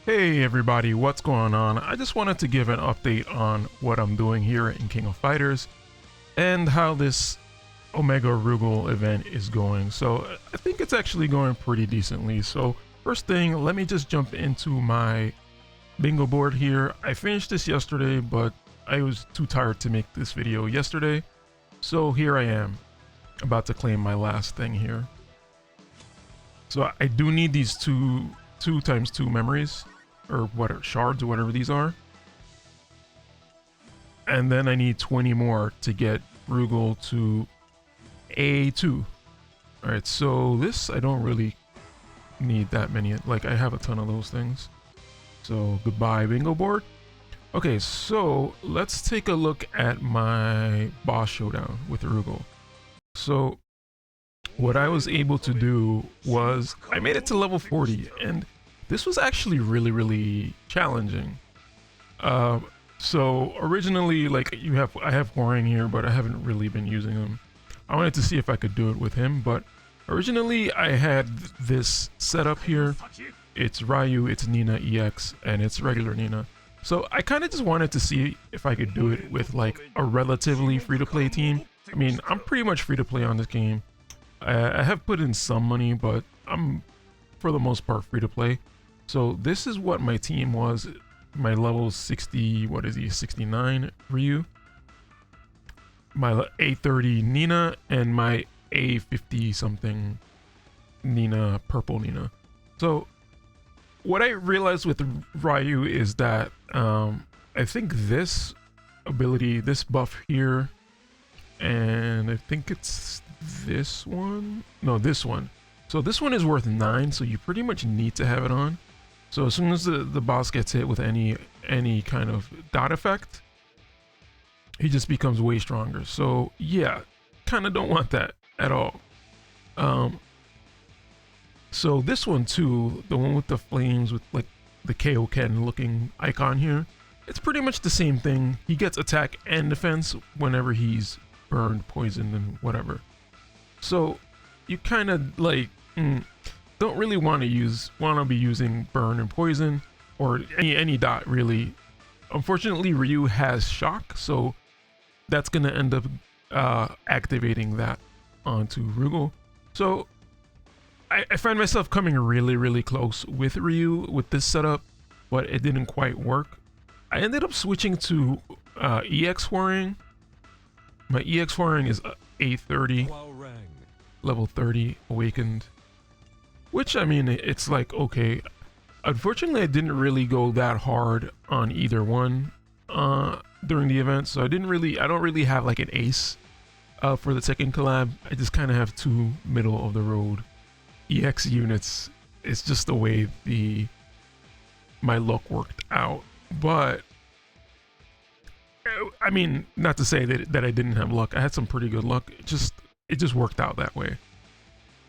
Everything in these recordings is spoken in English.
Hey everybody, what's going on? I just wanted to give an update on what I'm doing here in King of Fighters and how this Omega Rugal event is going. So I think it's actually going pretty decently. So first thing, let me just jump into my bingo board here. I finished this yesterday, but I was too tired to make this video yesterday. So here I am, about to claim my last thing here. So I do need these two times two memories, or what are shards or whatever these are, and then I need 20 more to get Rugal to A2. All right, so this I don't really need that many, like I have a ton of those things. So goodbye bingo board. Okay, so let's take a look at my boss showdown with Rugal. So what I was able to do was I made it to level 40, and this was actually really challenging. So originally, like I have Hwoarang here, but I haven't really been using him. I wanted to see if I could do it with him, but originally I had this setup here. It's Ryu, it's Nina EX, and it's regular Nina. So I kind of just wanted to see if I could do it with like a relatively free-to-play team. I mean, I'm pretty much free-to-play on this game. I have put in some money, but I'm for the most part free-to-play. So this is what my team was. My level 60, what is he, 69 Ryu. My A30 Nina and my A50 something Nina, purple Nina. So what I realized with Ryu is that I think this ability, this buff here, and I think it's this one. No, this one. So this one is worth 9, so you pretty much need to have it on. So as soon as the boss gets hit with any kind of dot effect, he just becomes way stronger. So yeah, kind of don't want that at all. So this one too, the one with the flames with like the Kaioken looking icon here, it's pretty much the same thing. He gets attack and defense whenever he's burned, poisoned, and whatever. So you kind of like don't really want to be using burn and poison or any dot really. Unfortunately, Ryu has shock, so that's gonna end up activating that onto Rugal. So I find myself coming really close with Ryu with this setup, but it didn't quite work. I ended up switching to EX Hwoarang. My EX Hwoarang is A30, level 30, awakened. Which, I mean, it's like, okay. Unfortunately, I didn't really go that hard on either one during the event, so I don't really have like an ace for the second collab. I just kind of have two middle of the road EX units. It's just the way my luck worked out. But I mean, not to say that I didn't have luck. I had some pretty good luck. It just worked out that way.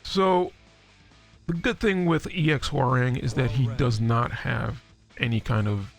So the good thing with EX Hwoarang is that he does not have any kind of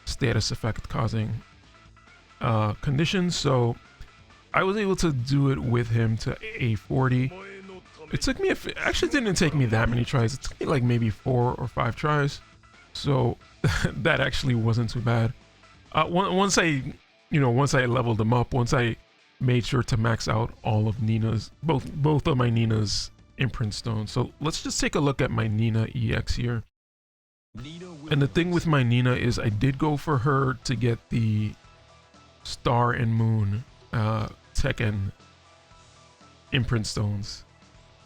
status effect causing conditions, so I was able to do it with him to A40. It took me, it actually didn't take me that many tries. It took me like maybe 4 or 5 tries, so that actually wasn't too bad. Once I leveled him up, once I made sure to max out all of Nina's, both of my Nina's imprint stones. So let's just take a look at my Nina EX here. And the thing with my Nina is I did go for her to get the Star and Moon Tekken imprint stones.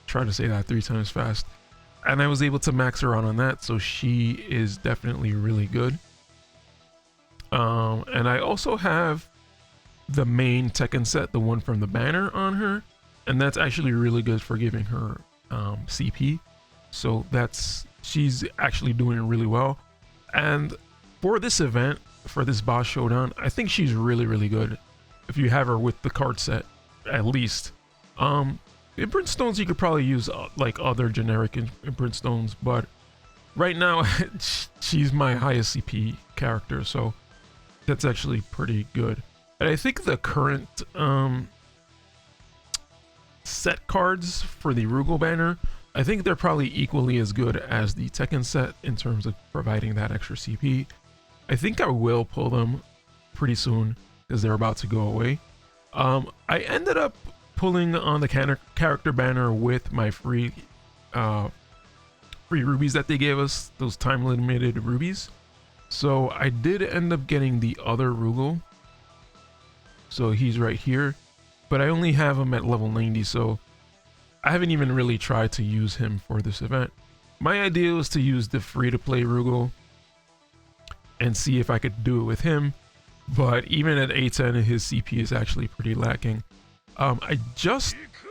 Try to say that 3 times fast. And I was able to max her out on that, so she is definitely really good. And I also have the main Tekken set, the one from the banner, on her. And that's actually really good for giving her CP. So she's actually doing really well. And for this event, for this boss showdown, I think she's really good. If you have her with the card set, at least. Imprint stones you could probably use like other generic imprint stones, but right now she's my highest CP character, so that's actually pretty good. And I think the current set cards for the Rugal banner, I think they're probably equally as good as the Tekken set in terms of providing that extra CP. I think I will pull them pretty soon because they're about to go away. I ended up pulling on the character banner with my free rubies that they gave us, those time limited rubies. So I did end up getting the other Rugal. So he's right here, but I only have him at level 90, so I haven't even really tried to use him for this event. My idea was to use the free-to-play Rugal and see if I could do it with him, but even at A10, his CP is actually pretty lacking.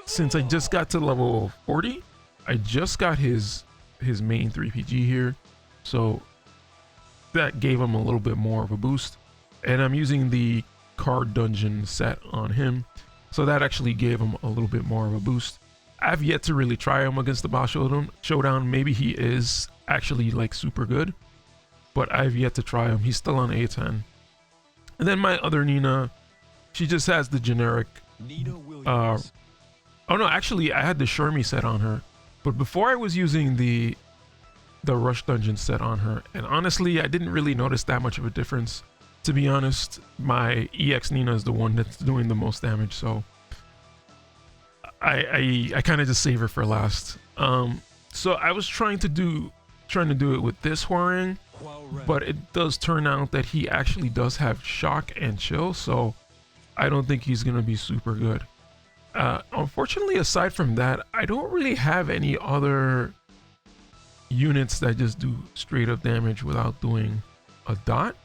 Since I just got to level 40, I just got his main 3PG here, so that gave him a little bit more of a boost, and I'm using the card dungeon set on him, so that actually gave him a little bit more of a boost. I've yet to really try him against the boss showdown. Maybe he is actually like super good, but I've yet to try him. He's still on A10. And then my other Nina, she just has the generic oh no, actually I had the Shermie set on her, but before I was using the Rush Dungeon set on her, and honestly I didn't really notice that much of a difference. To be honest, my EX Nina is the one that's doing the most damage, so I kind of just save her for last. So I was trying to do it with this Hwoarang, but it does turn out that he actually does have shock and chill, so I don't think he's gonna be super good. Unfortunately, aside from that, I don't really have any other units that just do straight up damage without doing a dot,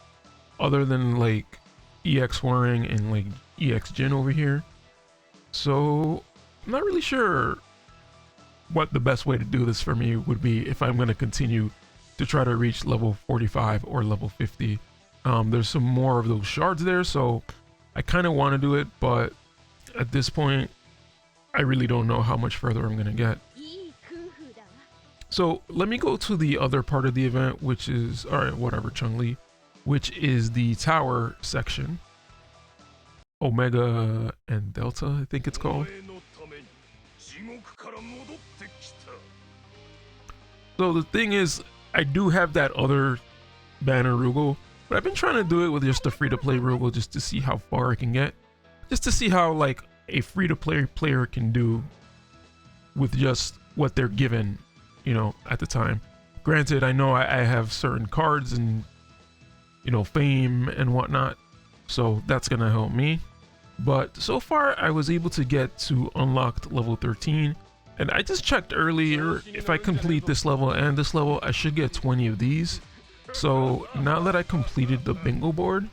other than like EX Hwoarang and like EX Jin over here. So I'm not really sure what the best way to do this for me would be if I'm going to continue to try to reach level 45 or level 50. There's some more of those shards there, so I kind of want to do it, but at this point I really don't know how much further I'm going to get. So let me go to the other part of the event, which is, alright, whatever, Chun-Li, which is the tower section. Omega and Delta, I think it's called. So the thing is, I do have that other banner Rugal, but I've been trying to do it with just a free-to-play Rugal just to see how far I can get. Just to see how like a free-to-play player can do with just what they're given, you know, at the time. Granted, I know I have certain cards and, you know, fame and whatnot, so that's gonna help me. But so far I was able to get to unlocked level 13, and I just checked earlier, if I complete this level and this level, I should get 20 of these. So now that I completed the bingo board,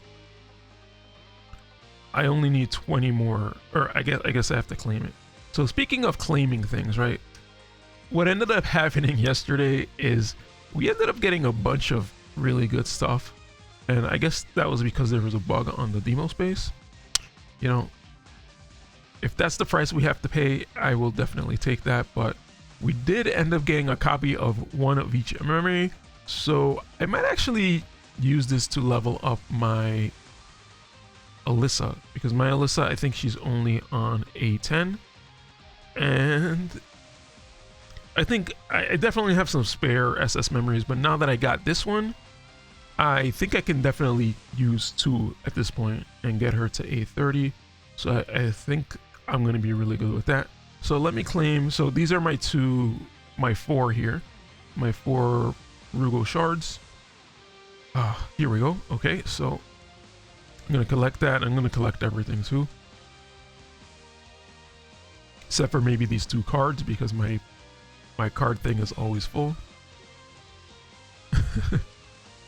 I only need 20 more, or I guess I have to claim it. So speaking of claiming things, right? What ended up happening yesterday is we ended up getting a bunch of really good stuff, and I guess that was because there was a bug on the demo space. You know, if that's the price we have to pay, I will definitely take that, but we did end up getting a copy of one of each memory, so I might actually use this to level up my Alyssa, because my Alyssa, I think she's only on A10, and I think I definitely have some spare SS memories, but now that I got this one, I think I can definitely use 2 at this point and get her to A30. So I think I'm going to be really good with that. So let me claim, so these are my 4 here, my 4 Rugal shards. Here we go. Okay, so I'm going to collect that. I'm going to collect everything too, except for maybe these 2 cards, because my card thing is always full.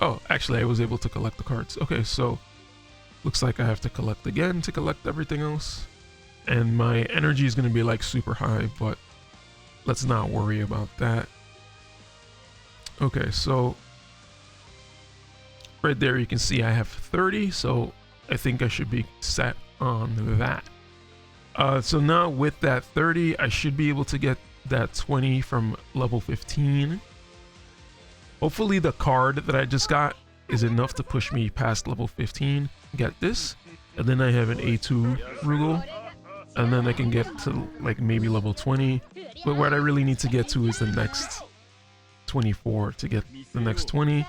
Oh, actually I was able to collect the cards. Okay, so looks like I have to collect again to collect everything else. And my energy is going to be like super high, but let's not worry about that. Okay, so right there you can see I have 30, so I think I should be set on that. So now with that 30, I should be able to get that 20 from level 15. Hopefully the card that I just got is enough to push me past level 15. Get this, and then I have an A2 Rugal. and then I can get to like maybe level 20. But what I really need to get to is the next 24 to get the next 20.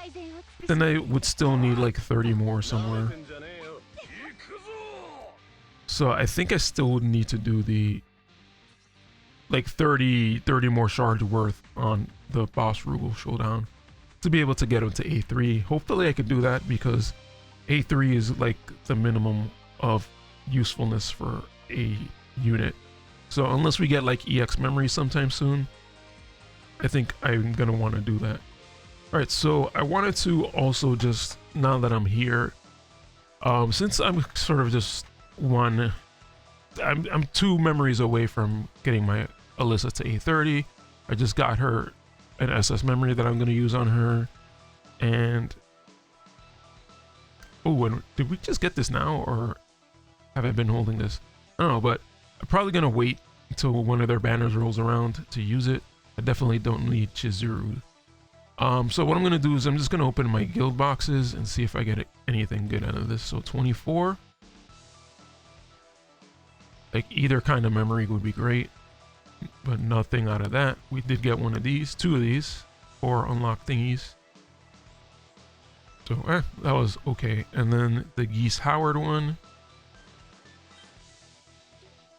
Then I would still need like 30 more somewhere. So I think I still would need to do the like 30 more shards worth on the boss Rugal showdown to be able to get him to A3. Hopefully I could do that because A3 is like the minimum of usefulness for a unit. So unless we get like EX memory sometime soon, I think I'm gonna want to do that. Alright, so I wanted to also just, now that I'm here, since I'm sort of just I'm 2 memories away from getting my Alyssa to A30. I just got her an SS memory that I'm going to use on her. And oh, and did we just get this now, or have I been holding this? I don't know, but I'm probably going to wait until one of their banners rolls around to use it. I definitely don't need Chizuru. So what I'm going to do is I'm just going to open my guild boxes and see if I get anything good out of this. So 24. Like either kind of memory would be great, but nothing out of that. We did get one of these, 2 of these, for unlock thingies. So that was okay. And then the Geese Howard one.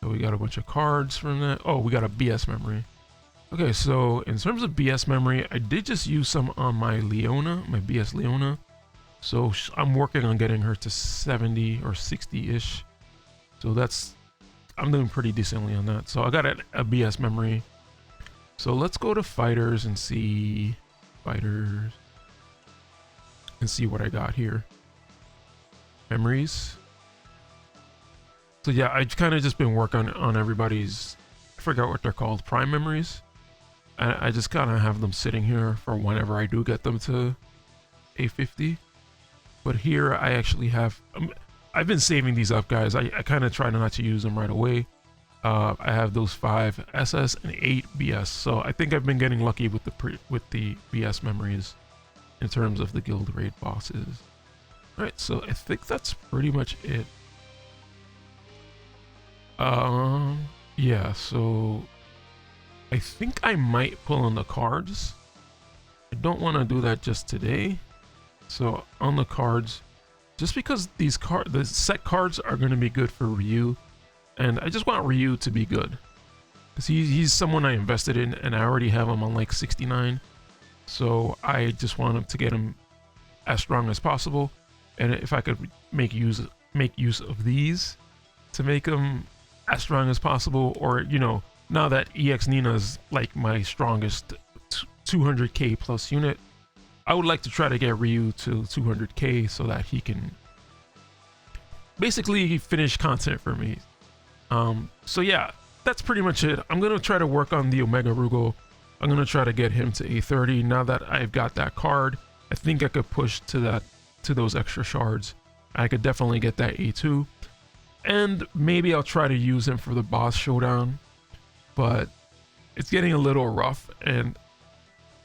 So we got a bunch of cards from that. Oh, we got a BS memory. Okay, so in terms of BS memory, I did just use some on my Leona, my BS Leona. So I'm working on getting her to 70 or 60-ish. So I'm doing pretty decently on that. So I got a BS memory. So let's go to fighters and see what I got here. Memories. So yeah, I've kind of just been working on everybody's, I forgot what they're called, prime memories. I just kind of have them sitting here for whenever I do get them to A50. But here I actually have, I've been saving these up, guys. I kind of try not to use them right away. I have those 5 SS and 8 BS. So I think I've been getting lucky with the BS memories in terms of the guild raid bosses. All right, so I think that's pretty much it. Yeah, so I think I might pull on the cards. I don't want to do that just today. So on the cards, just because the set cards are going to be good for Ryu, and I just want Ryu to be good because he's someone I invested in, and I already have him on like 69. So I just want him to get him as strong as possible, and if I could make use of these to make him as strong as possible, or you know, now that EX Nina's like my strongest 200k plus unit, I would like to try to get Ryu to 200k so that he can basically finish content for me. So yeah, that's pretty much it. I'm gonna try to work on the Omega Rugal. I'm gonna try to get him to A30. Now that I've got that card, I think I could push to those extra shards. I could definitely get that A2, and maybe I'll try to use him for the boss showdown. But it's getting a little rough, and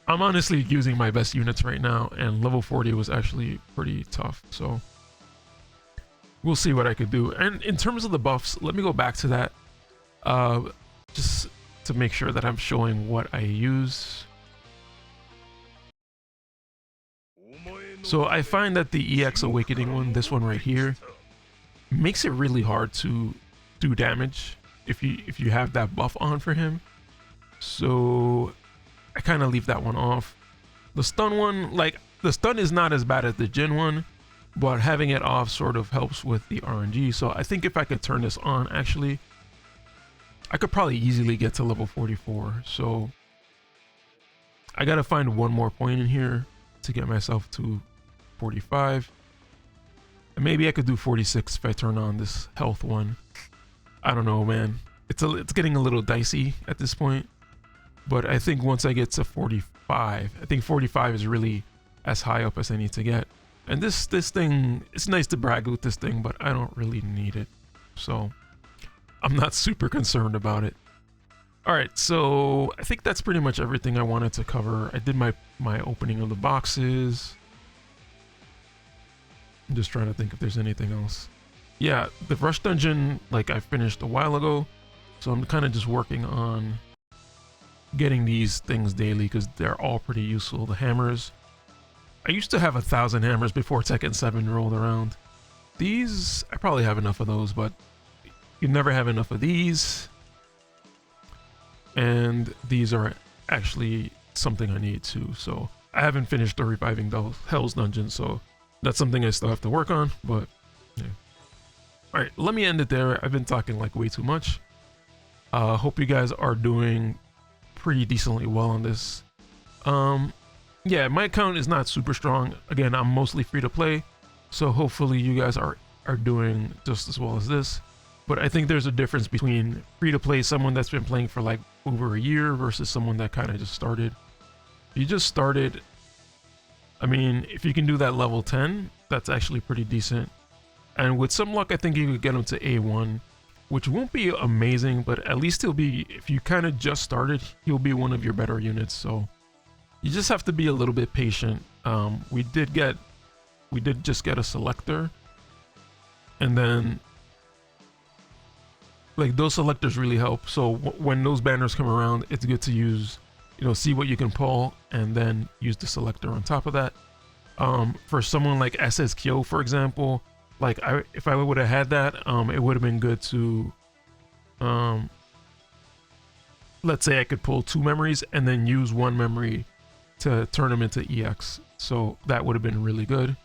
I'm honestly using my best units right now, and level 40 was actually pretty tough. So we'll see what I could do. And in terms of the buffs, let me go back to that just to make sure that I'm showing what I use. So I find that the EX Awakening one, this one right here, makes it really hard to do damage if you have that buff on for him. So I kind of leave that one off. The stun one, like the stun is not as bad as the Jin one, but having it off sort of helps with the RNG. So I think if I could turn this on, actually, I could probably easily get to level 44. So I gotta find one more point in here to get myself to 45. And maybe I could do 46 if I turn on this health one. I don't know, man. It's getting a little dicey at this point. But I think once I get to 45, I think 45 is really as high up as I need to get. And this thing, it's nice to brag with this thing, but I don't really need it. So I'm not super concerned about it. All right, so I think that's pretty much everything I wanted to cover. I did my opening of the boxes. I'm just trying to think if there's anything else. yeah, the rush dungeon, like I finished a while ago, so I'm kind of just working on getting these things daily because they're all pretty useful. The hammers, I used to have 1,000 hammers before Tekken 7 rolled around. These, I probably have enough of those, but you never have enough of these. And these are actually something I need too. So I haven't finished the reviving those Hell's Dungeon, so that's something I still have to work on, but yeah. Alright, let me end it there. I've been talking like way too much. Hope you guys are doing pretty decently well on this. Yeah, my account is not super strong. Again, I'm mostly free to play, so hopefully you guys are doing just as well as this. But I think there's a difference between free to play, someone that's been playing for like over a year, versus someone that kind of just started. If you just started, I mean, if you can do that level 10, that's actually pretty decent. And with some luck, I think you could get him to A1, which won't be amazing, but at least he'll be, if you kind of just started, he'll be one of your better units. So you just have to be a little bit patient. We did just get a selector, and then like those selectors really help. So when those banners come around, it's good to use, see what you can pull and then use the selector on top of that. For someone like SSKyo, for example, like if I would have had that, it would have been good to, let's say I could pull 2 memories and then use 1 memory to turn them into EX. So that would have been really good.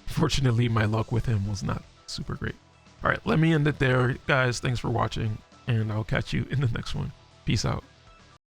Fortunately, my luck with him was not super great. All right, let me end it there, guys. Thanks for watching, and I'll catch you in the next one. Peace out.